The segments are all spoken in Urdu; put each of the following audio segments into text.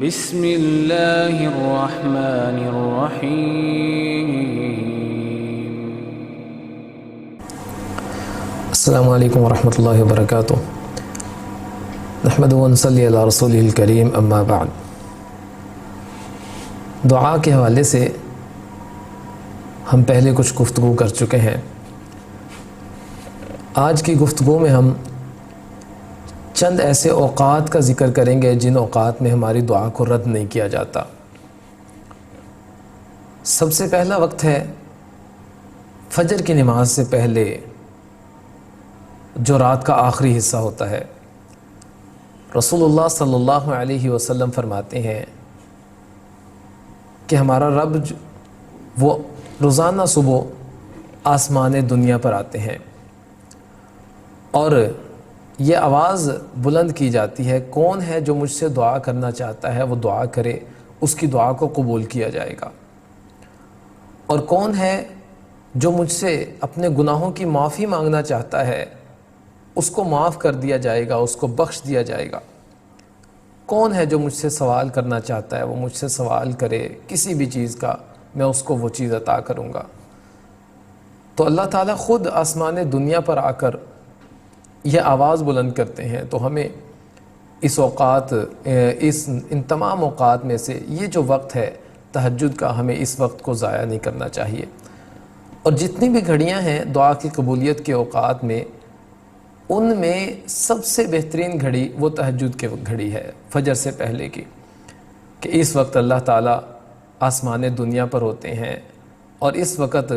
بسم اللہ الرحمن الرحیم۔ السلام علیکم ورحمۃ اللہ وبرکاتہ۔ نحمد و نصلی علی رسولہ الکریم، اما بعد۔ دعا کے حوالے سے ہم پہلے کچھ گفتگو کر چکے ہیں۔ آج کی گفتگو میں ہم چند ایسے اوقات کا ذکر کریں گے جن اوقات میں ہماری دعا کو رد نہیں کیا جاتا۔ سب سے پہلا وقت ہے فجر کی نماز سے پہلے جو رات کا آخری حصہ ہوتا ہے۔ رسول اللہ صلی اللہ علیہ وسلم فرماتے ہیں کہ ہمارا رب وہ روزانہ صبح آسمان دنیا پر آتے ہیں اور یہ آواز بلند کی جاتی ہے، کون ہے جو مجھ سے دعا کرنا چاہتا ہے وہ دعا کرے، اس کی دعا کو قبول کیا جائے گا، اور کون ہے جو مجھ سے اپنے گناہوں کی معافی مانگنا چاہتا ہے اس کو معاف کر دیا جائے گا، اس کو بخش دیا جائے گا، کون ہے جو مجھ سے سوال کرنا چاہتا ہے وہ مجھ سے سوال کرے کسی بھی چیز کا، میں اس کو وہ چیز عطا کروں گا۔ تو اللہ تعالیٰ خود آسمان دنیا پر آ کر یہ آواز بلند کرتے ہیں، تو ہمیں ان تمام اوقات میں سے یہ جو وقت ہے تہجد کا، ہمیں اس وقت کو ضائع نہیں کرنا چاہیے۔ اور جتنی بھی گھڑیاں ہیں دعا کی قبولیت کے اوقات میں، ان میں سب سے بہترین گھڑی وہ تہجد کی گھڑی ہے، فجر سے پہلے کی، کہ اس وقت اللہ تعالیٰ آسمان دنیا پر ہوتے ہیں، اور اس وقت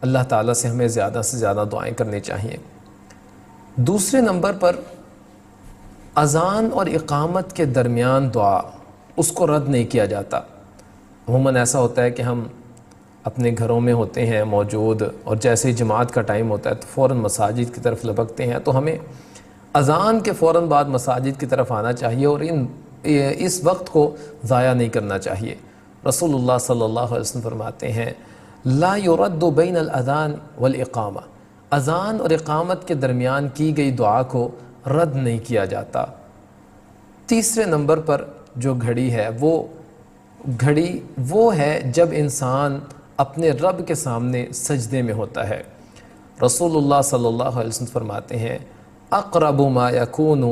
اللہ تعالیٰ سے ہمیں زیادہ سے زیادہ دعائیں کرنی چاہیے۔ دوسرے نمبر پر اذان اور اقامت کے درمیان دعا، اس کو رد نہیں کیا جاتا۔ عموماً ایسا ہوتا ہے کہ ہم اپنے گھروں میں ہوتے ہیں موجود، اور جیسے ہی جماعت کا ٹائم ہوتا ہے تو فوراً مساجد کی طرف لپکتے ہیں، تو ہمیں اذان کے فوراً بعد مساجد کی طرف آنا چاہیے اور اس وقت کو ضائع نہیں کرنا چاہیے۔ رسول اللہ صلی اللہ علیہ وسلم فرماتے ہیں لا يرد بین الاذان والاقامہ، اذان اور اقامت کے درمیان کی گئی دعا کو رد نہیں کیا جاتا۔ تیسرے نمبر پر جو گھڑی ہے وہ ہے جب انسان اپنے رب کے سامنے سجدے میں ہوتا ہے۔ رسول اللہ صلی اللہ علیہ وسلم فرماتے ہیں اقرب ما یکون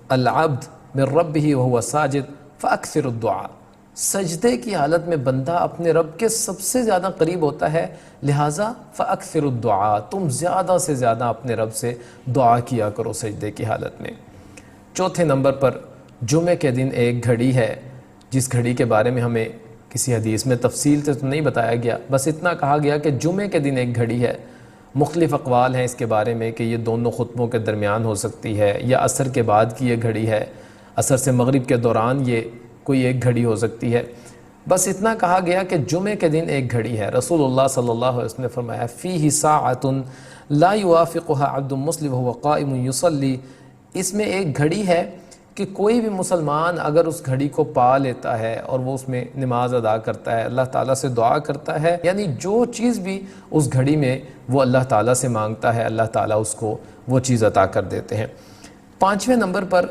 العبد من ربہ وہو ساجد فاکثر الدعاء، سجدے کی حالت میں بندہ اپنے رب کے سب سے زیادہ قریب ہوتا ہے، لہٰذا فاکثر الدعاء، تم زیادہ سے زیادہ اپنے رب سے دعا کیا کرو سجدے کی حالت میں۔ چوتھے نمبر پر جمعے کے دن ایک گھڑی ہے، جس گھڑی کے بارے میں ہمیں کسی حدیث میں تفصیل سے تو نہیں بتایا گیا، بس اتنا کہا گیا کہ جمعے کے دن ایک گھڑی ہے۔ مختلف اقوال ہیں اس کے بارے میں کہ یہ دونوں خطبوں کے درمیان ہو سکتی ہے یا عصر کے بعد کی یہ گھڑی ہے، عصر سے مغرب کے دوران یہ کوئی ایک گھڑی ہو سکتی ہے، بس اتنا کہا گیا کہ جمعے کے دن ایک گھڑی ہے۔ رسول اللہ صلی اللہ علیہ وسلم نے فرمایا فیہ ساعۃ لا یوافقها عبد مسلم وهو قائم یصلی، اس میں ایک گھڑی ہے کہ کوئی بھی مسلمان اگر اس گھڑی کو پا لیتا ہے اور وہ اس میں نماز ادا کرتا ہے، اللہ تعالیٰ سے دعا کرتا ہے، یعنی جو چیز بھی اس گھڑی میں وہ اللہ تعالیٰ سے مانگتا ہے اللہ تعالیٰ اس کو وہ چیز عطا کر دیتے ہیں۔ پانچویں نمبر پر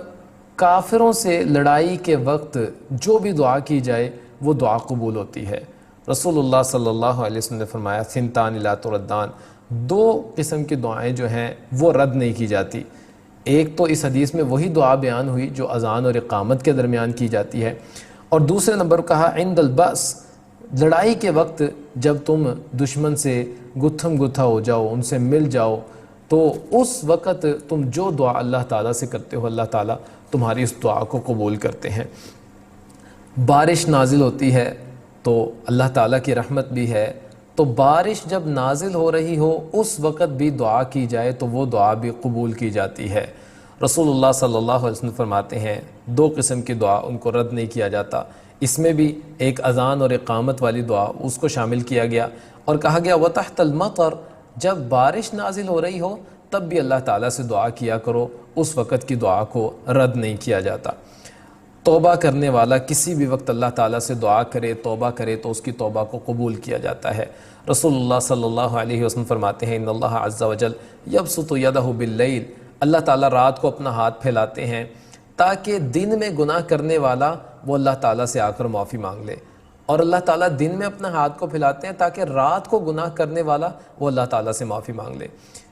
کافروں سے لڑائی کے وقت جو بھی دعا کی جائے وہ دعا قبول ہوتی ہے۔ رسول اللہ صلی اللہ علیہ وسلم نے فرمایا ثنتان لا تردان، دو قسم کی دعائیں جو ہیں وہ رد نہیں کی جاتی۔ ایک تو اس حدیث میں وہی دعا بیان ہوئی جو اذان اور اقامت کے درمیان کی جاتی ہے، اور دوسرے نمبر کہا عند البأس، لڑائی کے وقت جب تم دشمن سے گتھم گتھا ہو جاؤ، ان سے مل جاؤ، تو اس وقت تم جو دعا اللہ تعالیٰ سے کرتے ہو اللہ تعالیٰ تمہاری اس دعا کو قبول کرتے ہیں۔ بارش نازل ہوتی ہے تو اللہ تعالیٰ کی رحمت بھی ہے، تو بارش جب نازل ہو رہی ہو اس وقت بھی دعا کی جائے تو وہ دعا بھی قبول کی جاتی ہے۔ رسول اللہ صلی اللہ علیہ وسلم فرماتے ہیں دو قسم کی دعا ان کو رد نہیں کیا جاتا، اس میں بھی ایک اذان اور اقامت والی دعا اس کو شامل کیا گیا، اور کہا گیا وَتَحْتَ الْمَطَرِ، جب بارش نازل ہو رہی ہو تب بھی اللہ تعالیٰ سے دعا کیا کرو، اس وقت کی دعا کو رد نہیں کیا جاتا۔ توبہ کرنے والا کسی بھی وقت اللہ تعالیٰ سے دعا کرے، توبہ کرے تو اس کی توبہ کو قبول کیا جاتا ہے۔ رسول اللہ صلی اللہ علیہ وسلم فرماتے ہیں ان اللہ عز وجل یبسط یدہ باللیل، اللہ تعالیٰ رات کو اپنا ہاتھ پھیلاتے ہیں تاکہ دن میں گناہ کرنے والا وہ اللہ تعالیٰ سے آ کر معافی مانگ لے، اور اللہ تعالیٰ دن میں اپنا ہاتھ کو پھیلاتے ہیں تاکہ رات کو گناہ کرنے والا وہ اللہ تعالیٰ سے معافی مانگ لے۔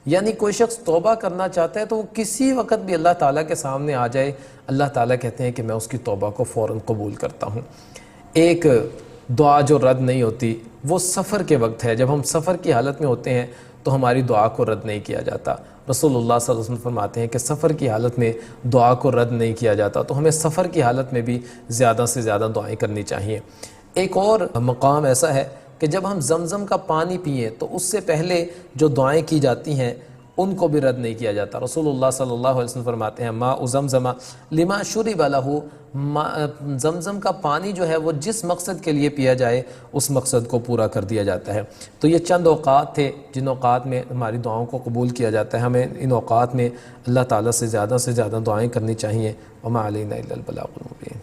یعنی کوئی شخص توبہ کرنا چاہتا ہے تو وہ کسی وقت بھی اللہ تعالیٰ کے سامنے آ جائے، اللہ تعالیٰ کہتے ہیں کہ میں اس کی توبہ کو فوراً قبول کرتا ہوں۔ ایک دعا جو رد نہیں ہوتی وہ سفر کے وقت ہے، جب ہم سفر کی حالت میں ہوتے ہیں تو ہماری دعا کو رد نہیں کیا جاتا۔ رسول اللہ صلی اللہ علیہ وسلم فرماتے ہیں کہ سفر کی حالت میں دعا کو رد نہیں کیا جاتا، تو ہمیں سفر کی حالت میں بھی زیادہ سے زیادہ دعائیں کرنی چاہیے۔ ایک اور مقام ایسا ہے کہ جب ہم زمزم کا پانی پئیں تو اس سے پہلے جو دعائیں کی جاتی ہیں ان کو بھی رد نہیں کیا جاتا۔ رسول اللہ صلی اللہ علیہ وسلم فرماتے ہیں ماء زمزم لما شرب لہ، زمزم کا پانی جو ہے وہ جس مقصد کے لیے پیا جائے اس مقصد کو پورا کر دیا جاتا ہے۔ تو یہ چند اوقات تھے جن اوقات میں ہماری دعاؤں کو قبول کیا جاتا ہے، ہمیں ان اوقات میں اللہ تعالیٰ سے زیادہ دعائیں کرنی چاہیے۔ وما علینا الا البلاغ المبین۔